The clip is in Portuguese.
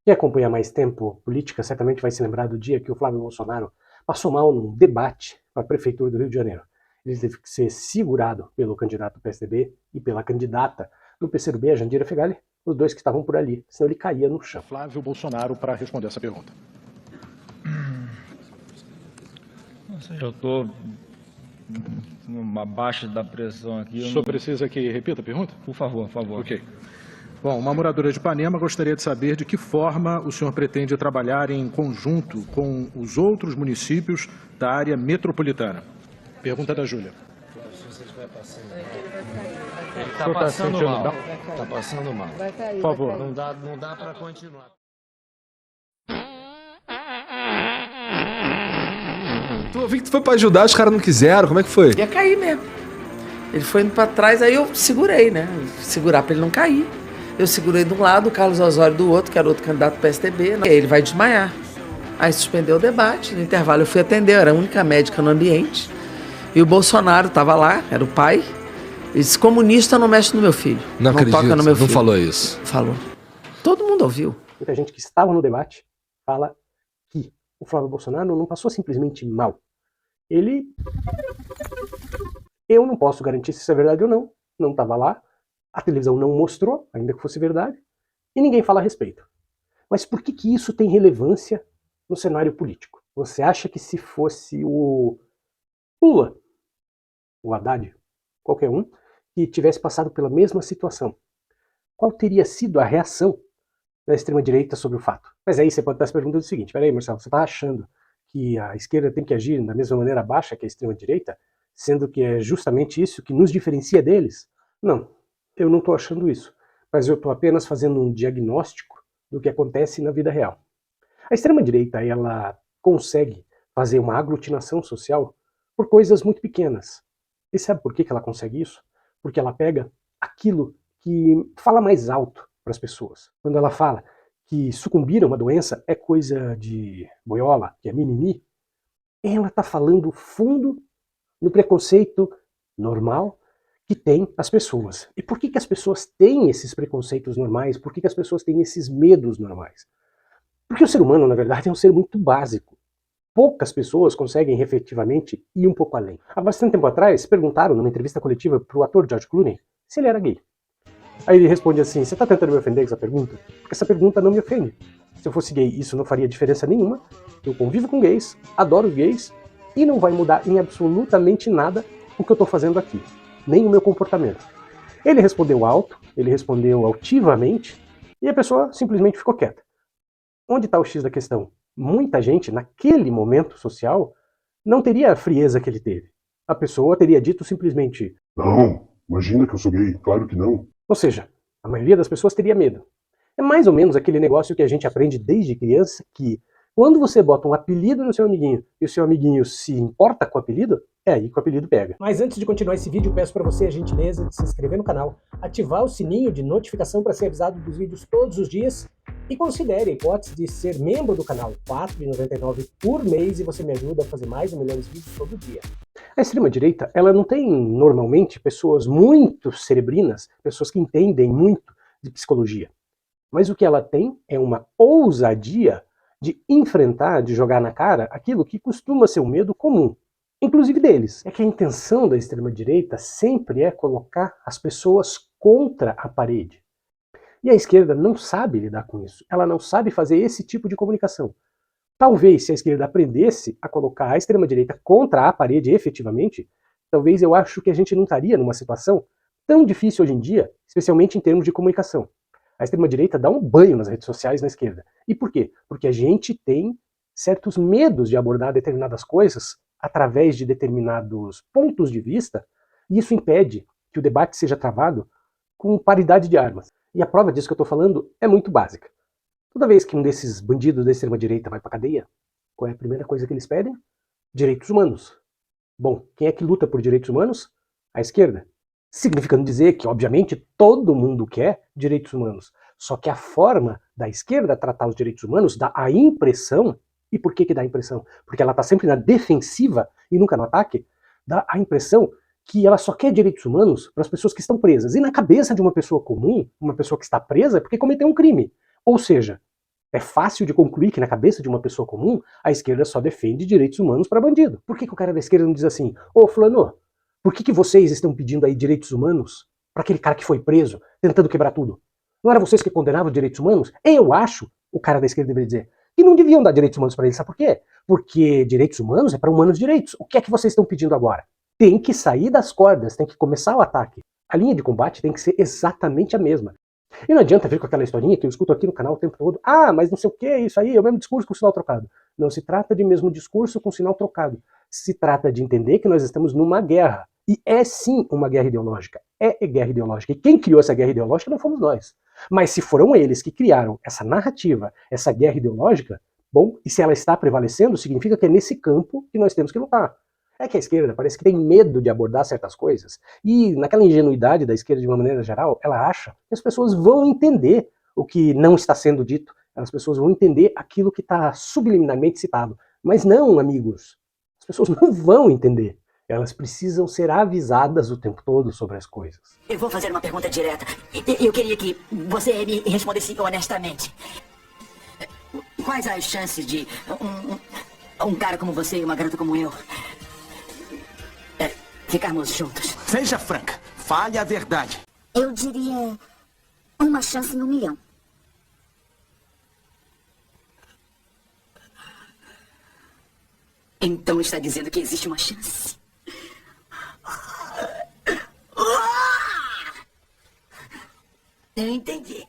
Quem acompanha há mais tempo política certamente vai se lembrar do dia que o Flávio Bolsonaro passou mal num debate para a Prefeitura do Rio de Janeiro. Ele teve que ser segurado pelo candidato do PSDB e pela candidata do PCdoB, a Jandira Fegali, os dois que estavam por ali, senão ele caía no chão. Flávio Bolsonaro para responder essa pergunta. Eu estou abaixo da pressão aqui. O senhor precisa que repita a pergunta? Por favor, por favor. Ok. Bom, uma moradora de Ipanema gostaria de saber de que forma o senhor pretende trabalhar em conjunto com os outros municípios da área metropolitana. Pergunta da Júlia. Ele está passando mal. Está passando mal. Por favor. Não dá para continuar. Tu vi que tu foi pra ajudar, os caras não quiseram, como é que foi? Ia cair mesmo. Ele foi indo pra trás, aí eu segurei, né? Segurar pra ele não cair. Eu segurei de um lado, o Carlos Osório do outro, que era outro candidato do PSDB. Aí ele vai desmaiar. Aí suspendeu o debate. No intervalo eu fui atender, eu era a única médica no ambiente. E o Bolsonaro estava lá, era o pai. Ele disse, comunista não mexe no meu filho. Não acredito, toca no meu filho. não falou isso. Falou. Todo mundo ouviu. Muita gente que estava no debate fala que o Flávio Bolsonaro não passou simplesmente mal. Eu não posso garantir se isso é verdade ou não estava lá, a televisão não mostrou, ainda que fosse verdade, e ninguém fala a respeito. Mas por que isso tem relevância no cenário político? Você acha que se fosse o Lula, o Haddad, qualquer um, que tivesse passado pela mesma situação, qual teria sido a reação da extrema-direita sobre o fato? Mas aí você pode estar se perguntando o seguinte, peraí Marcelo, você está achando que a esquerda tem que agir da mesma maneira baixa que a extrema-direita, sendo que é justamente isso que nos diferencia deles? Não, eu não estou achando isso, mas eu estou apenas fazendo um diagnóstico do que acontece na vida real. A extrema-direita, ela consegue fazer uma aglutinação social por coisas muito pequenas. E sabe por que ela consegue isso? Porque ela pega aquilo que fala mais alto para as pessoas. Quando ela fala que sucumbir a uma doença é coisa de boiola, que é mimimi, ela está falando fundo no preconceito normal que tem as pessoas. E por que as pessoas têm esses preconceitos normais? Por que as pessoas têm esses medos normais? Porque o ser humano, na verdade, é um ser muito básico. Poucas pessoas conseguem efetivamente ir um pouco além. Há bastante tempo atrás, perguntaram numa entrevista coletiva para o ator George Clooney se ele era gay. Aí ele responde assim, você está tentando me ofender com essa pergunta? Porque essa pergunta não me ofende. Se eu fosse gay, isso não faria diferença nenhuma. Eu convivo com gays, adoro gays, e não vai mudar em absolutamente nada o que eu estou fazendo aqui. Nem o meu comportamento. Ele respondeu alto, ele respondeu altivamente, e a pessoa simplesmente ficou quieta. Onde está o X da questão? Muita gente, naquele momento social, não teria a frieza que ele teve. A pessoa teria dito simplesmente, não, imagina que eu sou gay, claro que não. Ou seja, a maioria das pessoas teria medo. É mais ou menos aquele negócio que a gente aprende desde criança, que quando você bota um apelido no seu amiguinho e o seu amiguinho se importa com o apelido, é aí que o apelido pega. Mas antes de continuar esse vídeo, peço para você a gentileza de se inscrever no canal, ativar o sininho de notificação para ser avisado dos vídeos todos os dias e considere a hipótese de ser membro do canal, R$ 4,99 por mês, e você me ajuda a fazer mais 1 milhão de vídeos todo dia. A extrema-direita, ela não tem normalmente pessoas muito cerebrinas, pessoas que entendem muito de psicologia. Mas o que ela tem é uma ousadia de enfrentar, de jogar na cara aquilo que costuma ser um medo comum, inclusive deles. É que a intenção da extrema-direita sempre é colocar as pessoas contra a parede. E a esquerda não sabe lidar com isso, ela não sabe fazer esse tipo de comunicação. Talvez se a esquerda aprendesse a colocar a extrema-direita contra a parede efetivamente, talvez eu acho que a gente não estaria numa situação tão difícil hoje em dia, especialmente em termos de comunicação. A extrema-direita dá um banho nas redes sociais na esquerda. E por quê? Porque a gente tem certos medos de abordar determinadas coisas através de determinados pontos de vista, e isso impede que o debate seja travado com paridade de armas. E a prova disso que eu estou falando é muito básica. Toda vez que um desses bandidos da extrema-direita vai para a cadeia, qual é a primeira coisa que eles pedem? Direitos humanos. Bom, quem é que luta por direitos humanos? A esquerda. Significando dizer que, obviamente, todo mundo quer direitos humanos. Só que a forma da esquerda tratar os direitos humanos dá a impressão, e por que dá a impressão? Porque ela está sempre na defensiva e nunca no ataque, dá a impressão que ela só quer direitos humanos para as pessoas que estão presas. E na cabeça de uma pessoa comum, uma pessoa que está presa é porque cometeu um crime. Ou seja, É fácil de concluir que na cabeça de uma pessoa comum, a esquerda só defende direitos humanos para bandido. Por que o cara da esquerda não diz assim, ô fulano, por que vocês estão pedindo aí direitos humanos para aquele cara que foi preso, tentando quebrar tudo? Não era vocês que condenavam direitos humanos? Eu acho, o cara da esquerda deveria dizer, que não deviam dar direitos humanos para eles. Sabe por quê? Porque direitos humanos é para humanos direitos. O que é que vocês estão pedindo agora? Tem que sair das cordas, tem que começar o ataque. A linha de combate tem que ser exatamente a mesma. E não adianta vir com aquela historinha que eu escuto aqui no canal o tempo todo. Ah, mas não sei o que, isso aí é o mesmo discurso com sinal trocado. Não se trata de mesmo discurso com sinal trocado. Se trata de entender que nós estamos numa guerra. E é sim uma guerra ideológica. É guerra ideológica. E quem criou essa guerra ideológica não fomos nós. Mas se foram eles que criaram essa narrativa, essa guerra ideológica, bom, e se ela está prevalecendo, significa que é nesse campo que nós temos que lutar. É que a esquerda parece que tem medo de abordar certas coisas, e naquela ingenuidade da esquerda de uma maneira geral, ela acha que as pessoas vão entender o que não está sendo dito, as pessoas vão entender aquilo que está subliminarmente citado. Mas não, amigos, as pessoas não vão entender. Elas precisam ser avisadas o tempo todo sobre as coisas. Eu vou fazer uma pergunta direta. Eu queria que você me respondesse honestamente. Quais as chances de um cara como você e uma garota como eu ficarmos juntos? Seja franca. Fale a verdade. Eu diria 1 chance em 1 milhão. Então está dizendo que existe uma chance? Eu entendi.